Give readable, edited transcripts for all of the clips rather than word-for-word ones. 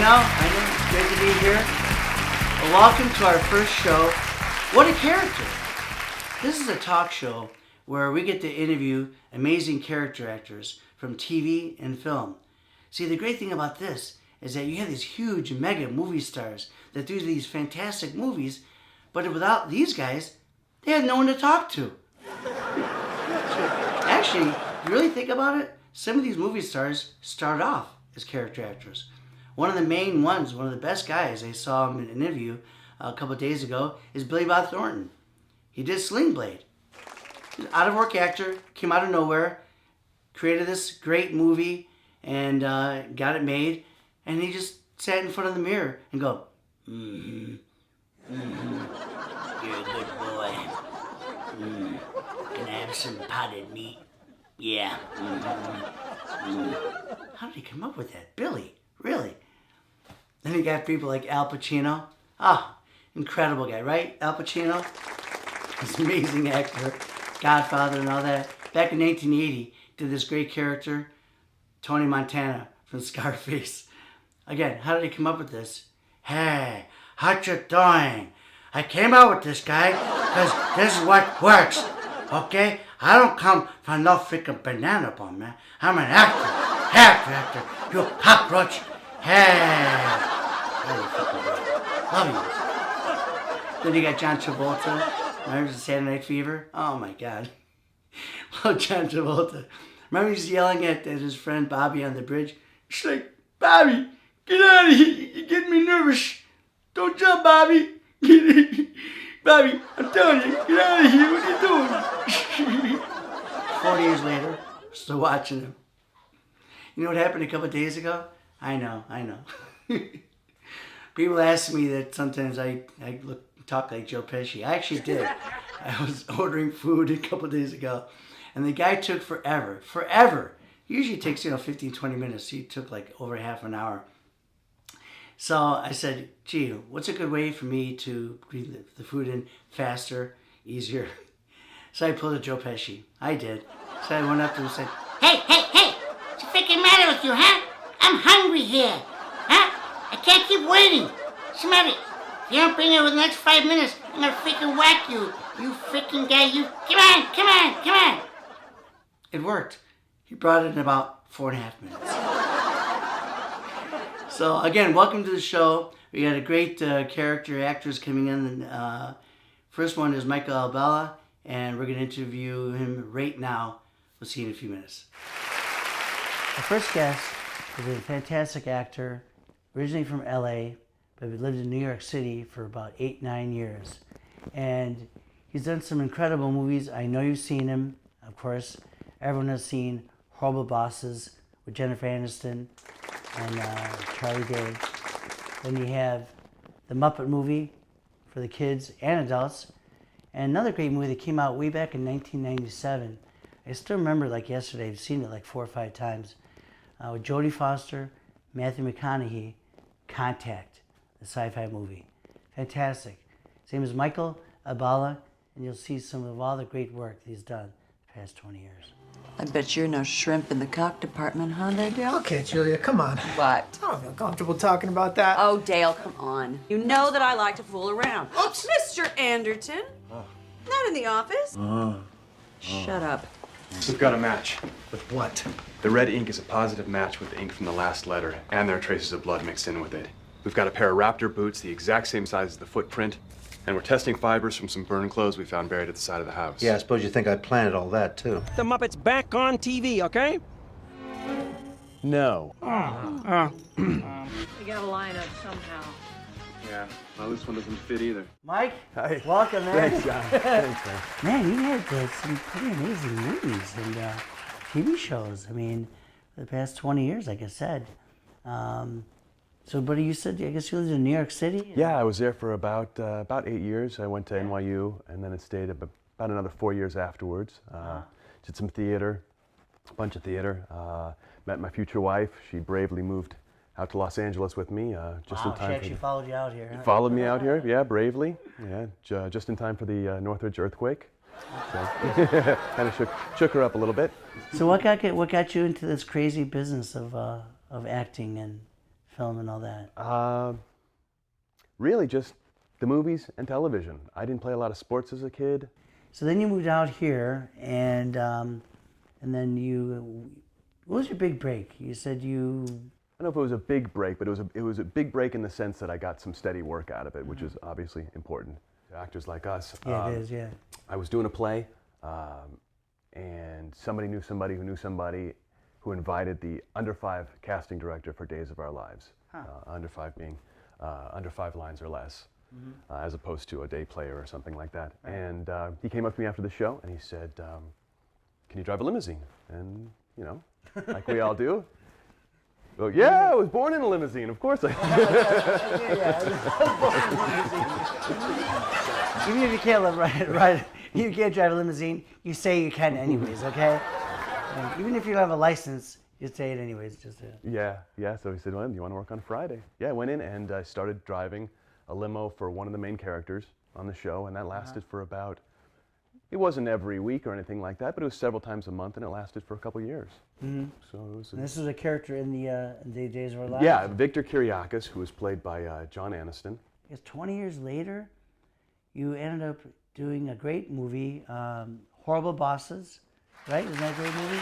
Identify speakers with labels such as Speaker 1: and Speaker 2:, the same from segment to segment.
Speaker 1: I know it's great to be here. Well, welcome to our first show, What a Character. This is a talk show where we get to interview amazing character actors from TV and film. See, the great thing about this is that you have these huge mega movie stars that do these fantastic movies, but without these guys, they had no one to talk to. Actually, if you really think about it, some of these movie stars start off as character actors. One of the main ones, one of the best guys, I saw him in an interview a couple of days ago, is Billy Bob Thornton. He did Sling Blade. He's an out-of-work actor, came out of nowhere, created this great movie, and got it made, and he just sat in front of the mirror and go, you're a good boy. Can I have some potted meat? Yeah. How did he come up with that? Billy, really? Then you got people like Al Pacino. Incredible guy, right? Al Pacino, this amazing actor, Godfather and all that. Back in 1980, did this great character, Tony Montana from Scarface. Again, how did he come up with this? Hey, how you doing? I came out with this guy because this is what works, okay? I don't come from no freaking banana bone, man. I'm an actor, actor, you cockroach. Hey, love you. Then you got John Travolta. Remember Saturday Night Fever? Oh my God. Love John Travolta. Remember he was yelling at his friend Bobby on the bridge? She's like, Bobby, get out of here. You're getting me nervous. Don't jump, Bobby. Bobby, I'm telling you, get out of here. What are you doing? 40 years later, still watching him. You know what happened a couple of days ago? I know. People ask me that sometimes I talk like Joe Pesci. I actually did. I was ordering food a couple of days ago, and the guy took forever. Usually it takes, 15, 20 minutes. He took like over half an hour. So I said, gee, what's a good way for me to bring the food in faster, easier? So I pulled a Joe Pesci. I did. So I went up to him and said, Hey, what's the freaking matter with you, huh? I'm hungry here, huh? I can't keep waiting. What's the matter? If you don't bring it within the next 5 minutes, I'm gonna freaking whack you. You freaking guy, you. Come on. It worked. He brought it in about 4.5 minutes. So again, welcome to the show. We got a great character actors coming in. First one is Michael Albella, and we're going to interview him right now. We'll see you in a few minutes. Our first guest is a fantastic actor, originally from LA, but he lived in New York City for about 8-9 years. And he's done some incredible movies. I know you've seen him, of course. Everyone has seen Horrible Bosses with Jennifer Aniston and Charlie Day. Then you have the Muppet movie for the kids and adults. And another great movie that came out way back in 1997. I still remember like yesterday. I've seen it like 4 or 5 times. With Jodie Foster, Matthew McConaughey, Contact, the sci-fi movie. Fantastic. His name is Michael Albella, and you'll see some of all the great work that he's done the past 20 years.
Speaker 2: I bet you're no shrimp in the cock department, huh, there, Dale?
Speaker 3: Okay, Julia, come on.
Speaker 2: What?
Speaker 3: I don't feel comfortable talking about that.
Speaker 2: Oh, Dale, come on. You know that I like to fool around.
Speaker 3: Oops.
Speaker 2: Mr. Anderton. Not in the office. Shut up.
Speaker 4: We've got a match.
Speaker 3: With what?
Speaker 4: The red ink is a positive match with the ink from the last letter, and there are traces of blood mixed in with it. We've got a pair of Raptor boots, the exact same size as the footprint, and we're testing fibers from some burned clothes we found buried at the side of the house.
Speaker 5: Yeah, I suppose you think I planted all that, too.
Speaker 6: The Muppets back on TV, okay?
Speaker 4: No.
Speaker 7: We gotta line up somehow.
Speaker 4: Yeah, well, this one doesn't fit either.
Speaker 1: Mike,
Speaker 5: Hi.
Speaker 1: welcome, man.
Speaker 5: Thanks, John. Thanks, man.
Speaker 1: Man, you had some pretty amazing movies and TV shows. I mean, for the past 20 years, like I said. So, buddy, you said, I guess you lived in New York City?
Speaker 4: Yeah, I was there for about 8 years. I went to NYU, and then I stayed about another 4 years afterwards. Did some theater, a bunch of theater. Met my future wife. She bravely moved out to Los Angeles with me just in time.
Speaker 1: She actually followed you out here. Huh?
Speaker 4: Followed me out here, yeah, bravely. Yeah, just in time for the Northridge earthquake. So, kind of shook her up a little bit.
Speaker 1: So what got you into this crazy business of acting and film and all that?
Speaker 4: Really, just the movies and television. I didn't play a lot of sports as a kid.
Speaker 1: So then you moved out here, and then you. What was your big break? You said you.
Speaker 4: I don't know if it was a big break, but it was a big break in the sense that I got some steady work out of it, which is obviously important to actors like us.
Speaker 1: Yeah, it is. Yeah.
Speaker 4: I was doing a play, and somebody knew somebody who knew somebody who invited the under 5 casting director for Days of Our Lives. Under 5 being under 5 lines or less, as opposed to a day play or something like that. Right. And he came up to me after the show and he said, "Can you drive a limousine?" And you know, like we all do. Well, yeah, I was born in a limousine. Of course I
Speaker 1: Even if you can't right, you can't drive a limousine, you say you can anyways, okay? And even if you don't have a license, you say it anyways.
Speaker 4: Yeah. So he said, "Well, do you want to work on Friday?" Yeah, I went in and I started driving a limo for one of the main characters on the show, and that lasted for about. It wasn't every week or anything like that, but it was several times a month, and it lasted for a couple years. So it was.
Speaker 1: And this was a character in the Days of Our Lives.
Speaker 4: Yeah, Victor Kiriakis, who was played by John Aniston.
Speaker 1: Yes, 20 years later, you ended up doing a great movie, Horrible Bosses, right? Isn't that a great movie?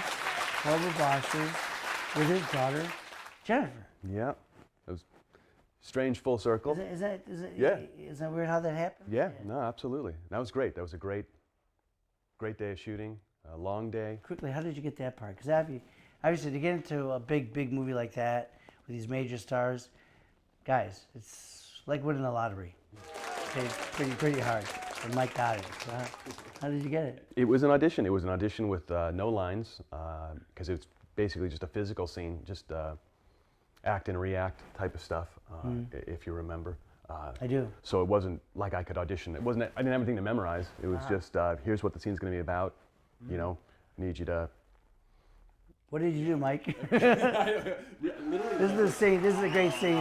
Speaker 1: Horrible Bosses, with his daughter, Jennifer.
Speaker 4: Yeah, it was strange full circle.
Speaker 1: Is that
Speaker 4: Yeah.
Speaker 1: Is that weird how that happened?
Speaker 4: Yeah, no, absolutely. That was great. That was a great day of shooting, a long day.
Speaker 1: Quickly, how did you get that part? Because obviously to get into a big movie like that with these major stars, guys, it's like winning the lottery. Okay, pretty hard. And Mike got it. So how did you get it?
Speaker 4: It was an audition. It was an audition with no lines, because it's basically just a physical scene, just act and react type of stuff, if you remember.
Speaker 1: I do.
Speaker 4: So it wasn't like I could audition. I didn't have anything to memorize. It was just, here's what the scene's going to be about. You know, I need you to.
Speaker 1: What did you do, Mike? This is the scene. This is a great scene.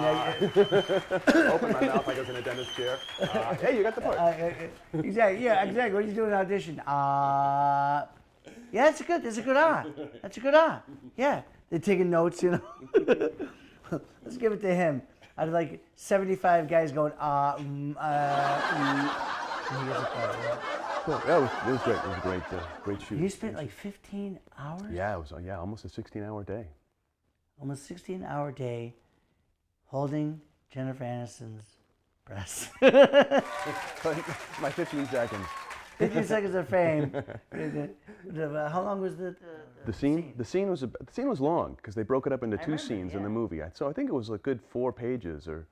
Speaker 4: Open my mouth like I was in a dentist chair. Hey, you got the part.
Speaker 1: Exactly. Yeah, exactly. What did you do in an audition? Yeah, that's good. That's a good That's a good Yeah, they're taking notes. You know. Let's give it to him. Out of like 75 guys going, and he gets a part, right?
Speaker 4: Cool. Yeah, it was great. It was a great shoot.
Speaker 1: You spent like 15 hours?
Speaker 4: Yeah, it was almost a 16-hour day.
Speaker 1: Almost 16-hour day holding Jennifer Aniston's breasts.
Speaker 4: My 15 seconds.
Speaker 1: 15 seconds of fame. How long was the scene?
Speaker 4: The scene was long because they broke it up into two scenes in the movie. So I think it was a good 4 pages or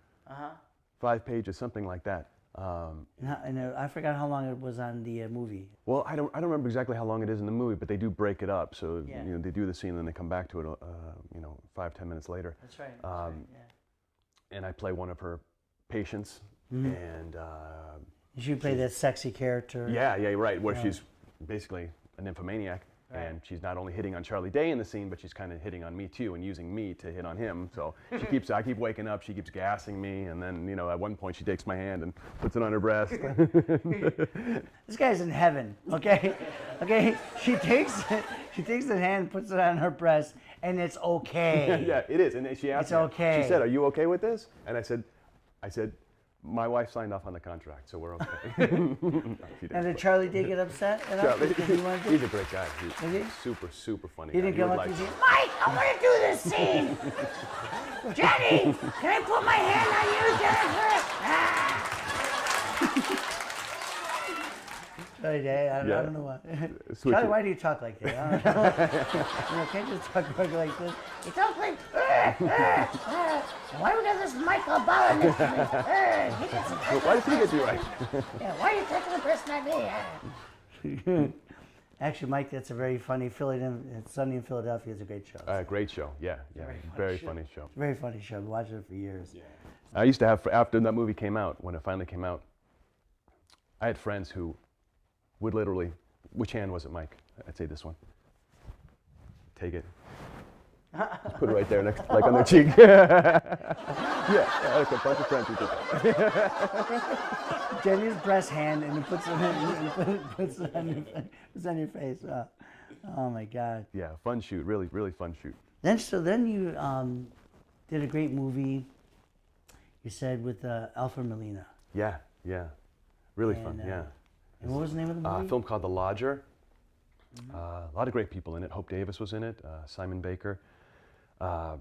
Speaker 4: 5 pages, something like that.
Speaker 1: And I forgot how long it was on the movie.
Speaker 4: Well, I don't remember exactly how long it is in the movie, but they do break it up. So
Speaker 1: Yeah.
Speaker 4: you know, they do the scene and then they come back to it, 5-10 minutes later.
Speaker 1: That's right.
Speaker 4: And I play one of her patients, and
Speaker 1: You play that sexy character.
Speaker 4: yeah, right, where she's basically a nymphomaniac, and she's not only hitting on Charlie Day in the scene, but she's kind of hitting on me too, and using me to hit on him. So I keep waking up, she keeps gassing me, and then at one point she takes my hand and puts it on her breast.
Speaker 1: This guy's in heaven, okay? Okay, she takes the hand, puts it on her breast, and it's okay.
Speaker 4: Yeah, it is. And then she asked
Speaker 1: It's okay.
Speaker 4: She said, "Are you okay with this?" And I said, "My wife signed off on the contract, so we're okay."
Speaker 1: And did Charlie Day get upset?
Speaker 4: Charlie,
Speaker 1: Because he wanted to-
Speaker 4: he's a great guy.
Speaker 1: Is he?
Speaker 4: Super, super funny.
Speaker 1: He
Speaker 4: guy.
Speaker 1: didn't come
Speaker 4: would
Speaker 1: up to you.
Speaker 2: Mike, I want to do this scene. Jenny, can I put my hand on you, Jennifer?
Speaker 1: Charlie Day, I
Speaker 4: Yeah.
Speaker 1: don't know why.
Speaker 4: Switch
Speaker 1: Charlie,
Speaker 4: it.
Speaker 1: why do you talk like that? I don't know. Can't you just talk like this?
Speaker 2: You talk like, why we got this Michael Bauer next to me? He gets a
Speaker 4: Why does he get you right?
Speaker 2: yeah, why are you taking the person at me?
Speaker 1: Actually, Mike, that's a very funny Sunday in Philadelphia is a great show.
Speaker 4: Great show. Yeah. Very funny show.
Speaker 1: It's a very funny show. I've been watching it for years.
Speaker 4: I used to have, after that movie came out, when it finally came out, I had friends who would literally, which hand was it, Mike? I'd say this one. Take it. Just put it right there, next, like on their cheek. Yeah, I had a bunch of friends who did that.
Speaker 1: Jenny's breast hand, and he puts it on your face. Oh my God.
Speaker 4: Yeah, fun shoot, really, really fun shoot.
Speaker 1: Then you did a great movie. You said with Alfred Molina.
Speaker 4: Yeah, really fun.
Speaker 1: And,
Speaker 4: Yeah.
Speaker 1: And what was the name of the movie?
Speaker 4: A film called The Lodger. A lot of great people in it. Hope Davis was in it. Simon Baker. Yeah,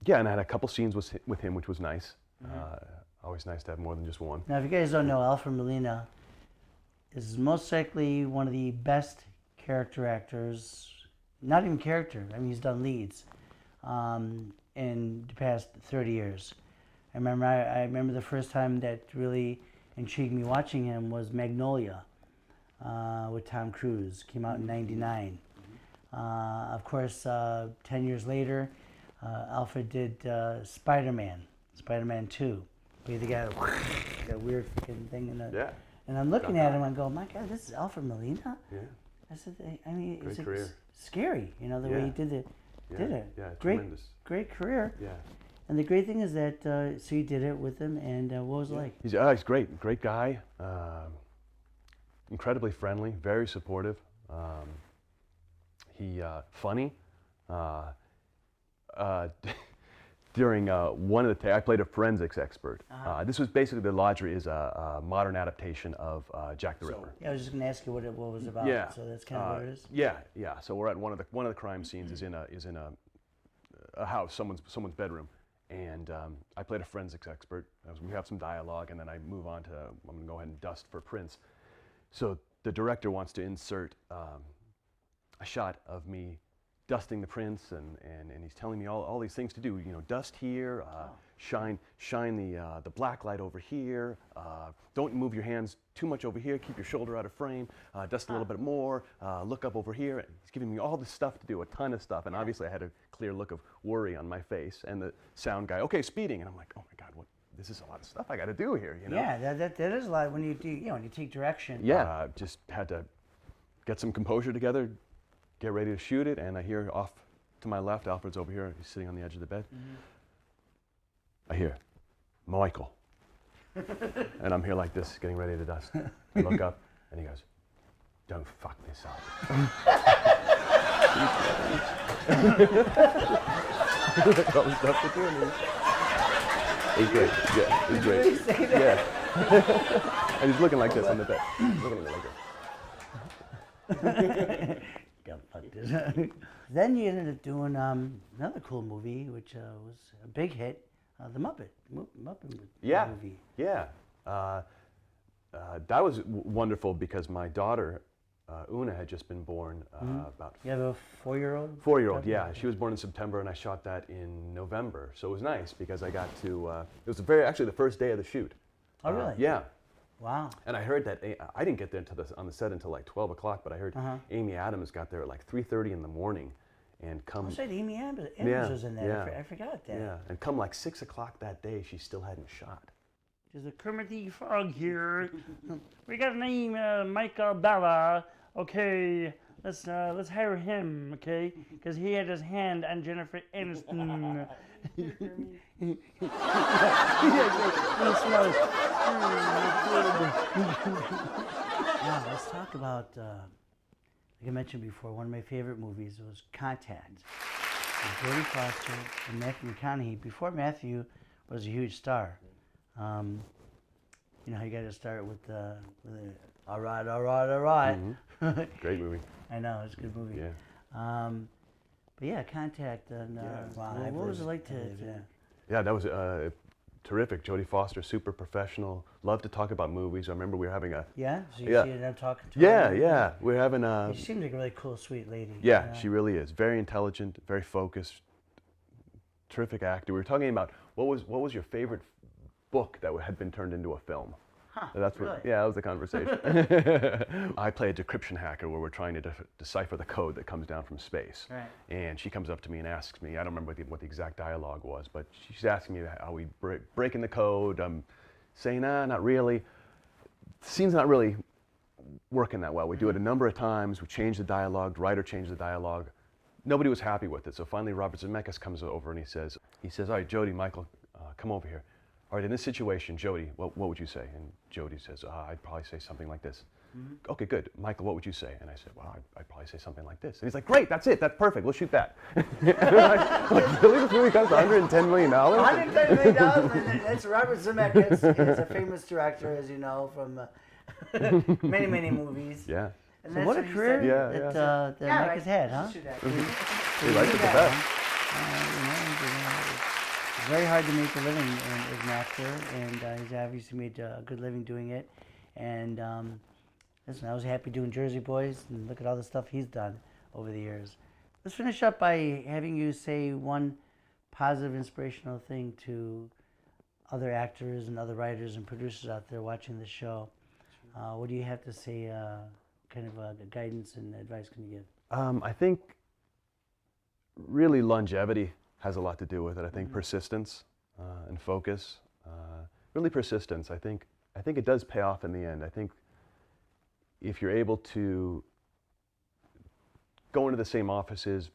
Speaker 4: and I had a couple scenes with him, which was nice. Always nice to have more than just one.
Speaker 1: Now, if you guys don't know, Alfred Molina is most likely one of the best character actors. Not even character. I mean, he's done leads in the past 30 years. I remember the first time that really intrigued me watching him was Magnolia with Tom Cruise. Came out in '99. Of course, 10 years later, Alfred did Spider-Man 2. Where they got a weird freaking thing in the...
Speaker 4: Yeah.
Speaker 1: And I'm looking at him and go, my God, this is Alfred Molina?
Speaker 4: Yeah.
Speaker 1: I said, I mean,
Speaker 4: Great
Speaker 1: it's
Speaker 4: career.
Speaker 1: Scary, you know, the way he did it.
Speaker 4: Yeah,
Speaker 1: Great,
Speaker 4: tremendous.
Speaker 1: great career.
Speaker 4: Yeah.
Speaker 1: And the great thing is that, so you did it with him, and what was it like?
Speaker 4: He's great guy. Incredibly friendly, very supportive. He funny. During one of the I played a forensics expert. This was basically The Lodger is a modern adaptation of Jack the Ripper.
Speaker 1: Yeah, I was just going to ask you what it was about.
Speaker 4: Yeah.
Speaker 1: So that's kind of what it is.
Speaker 4: Yeah. So we're at one of the crime scenes is in a house, someone's bedroom, and I played a forensics expert. We have some dialogue, and then I move on to I'm going to go ahead and dust for prints. So the director wants to insert a shot of me dusting the prints, and he's telling me all these things to do. You know, dust here, shine the black light over here. Don't move your hands too much over here. Keep your shoulder out of frame. Dust a little bit more. Look up over here. And he's giving me all this stuff to do, a ton of stuff. And obviously, I had a clear look of worry on my face. And the sound guy, okay, speeding. And I'm like, oh my God, what? This is a lot of stuff I got to do here. You know?
Speaker 1: Yeah, that is a lot when you do. You know, when you take direction.
Speaker 4: Yeah, just had to get some composure together. Get ready to shoot it, and I hear off to my left, Alfred's over here, he's sitting on the edge of the bed. I hear, Michael. And I'm here like this, getting ready to dust. I look up, and he goes, don't fuck this up. All the stuff to do. He's great, yeah, he's great.
Speaker 1: Did he say that?
Speaker 4: Yeah. And he's looking like this on the bed. He's looking at me like this.
Speaker 1: Then you ended up doing another cool movie, which was a big hit, The Muppet movie.
Speaker 4: Yeah. That was wonderful because my daughter, Una, had just been born about...
Speaker 1: You have a 4-year-old?
Speaker 4: 4-year-old, yeah. She was born in September, and I shot that in November. So it was nice because I got to... it was actually the first day of the shoot.
Speaker 1: Oh, really?
Speaker 4: Yeah.
Speaker 1: Wow.
Speaker 4: And I heard that, I didn't get there on the set until like 12 o'clock, but I heard Amy Adams got there at like 3:30 in the morning and come...
Speaker 1: I said Amy Adams was in there.
Speaker 4: Yeah.
Speaker 1: I forgot that.
Speaker 4: Yeah, and come like 6 o'clock that day, she still hadn't shot.
Speaker 7: There's a Kermit the Frog here. We got a name, Michael Bella. Okay, let's hire him, okay? Because he had his hand on Jennifer Aniston.
Speaker 1: Now, let's talk about, like I mentioned before, one of my favorite movies was Contact. With Jodie Foster and Matthew McConaughey. Before Matthew was a huge star. You know how you got to start with all right.
Speaker 4: Mm-hmm. Great movie.
Speaker 1: I know, it's a good movie.
Speaker 4: Yeah.
Speaker 1: But yeah, Contact. And, what was it like to...
Speaker 4: Yeah, that was terrific. Jodie Foster, super professional. Loved to talk about movies. I remember we were having a...
Speaker 1: Yeah? So you see them talking to her?
Speaker 4: Yeah. We're having a...
Speaker 1: She seems like a really cool, sweet lady.
Speaker 4: Yeah, she really is. Very intelligent, very focused, terrific actor. We were talking about what was your favorite book that had been turned into a film?
Speaker 1: Huh,
Speaker 4: That's
Speaker 1: really?
Speaker 4: Yeah, that was the conversation. I play a decryption hacker where we're trying to decipher the code that comes down from space.
Speaker 1: Right.
Speaker 4: And she comes up to me and asks me, I don't remember what the exact dialogue was, but she's asking me how we breaking the code. I'm saying, nah, not really. The scene's not really working that well. We do it a number of times. We change the dialogue. The writer changed the dialogue. Nobody was happy with it. So finally, Robert Zemeckis comes over and he says, all right, Jodie, Michael, come over here. All right, in this situation, Jodie, what would you say? And Jodie says, I'd probably say something like this. Okay, good. Michael, what would you say? And I said, well, I'd probably say something like this. And he's like, great, that's it. That's perfect. We'll shoot that. like, really? This movie costs $110 million?
Speaker 1: $110 million. That's Robert Zemeckis. He's a famous director, as you know, from many, many movies.
Speaker 4: Yeah.
Speaker 1: And
Speaker 7: So
Speaker 1: that's
Speaker 7: what a
Speaker 1: he
Speaker 7: career
Speaker 1: said.
Speaker 7: that Mike has had, huh?
Speaker 4: He liked it the best.
Speaker 7: It's very hard to make a living as an actor, and he's obviously made a good living doing it. And listen, I was happy doing Jersey Boys, and look at all the stuff he's done over the years. Let's finish up by having you say one positive, inspirational thing to other actors and other writers and producers out there watching the show. What do you have to say, kind of guidance and advice can you give?
Speaker 4: I think really longevity has a lot to do with it. I think persistence and focus. Really persistence. I think it does pay off in the end. I think if you're able to go into the same offices,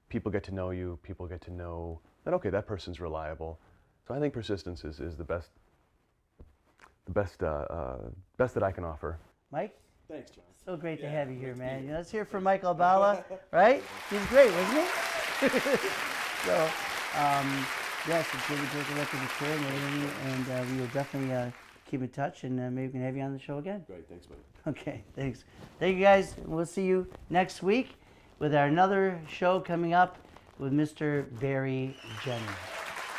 Speaker 4: people get to know you, people get to know that, okay, that person's reliable. So I think persistence is the best that I can offer.
Speaker 7: Mike?
Speaker 8: Thanks, John.
Speaker 7: So great to have you here, man. Let's hear from Michael Bala, right? He's great, wasn't he? So, yes, it's really great to look at the tour and everything, and we will definitely keep in touch, and maybe we can have you on the show again.
Speaker 8: Great, thanks, buddy.
Speaker 7: Okay, thanks. Thank you, guys. We'll see you next week with our another show coming up with Mr. Barry Jenner.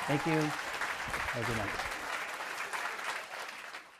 Speaker 7: Thank you. Have a good night.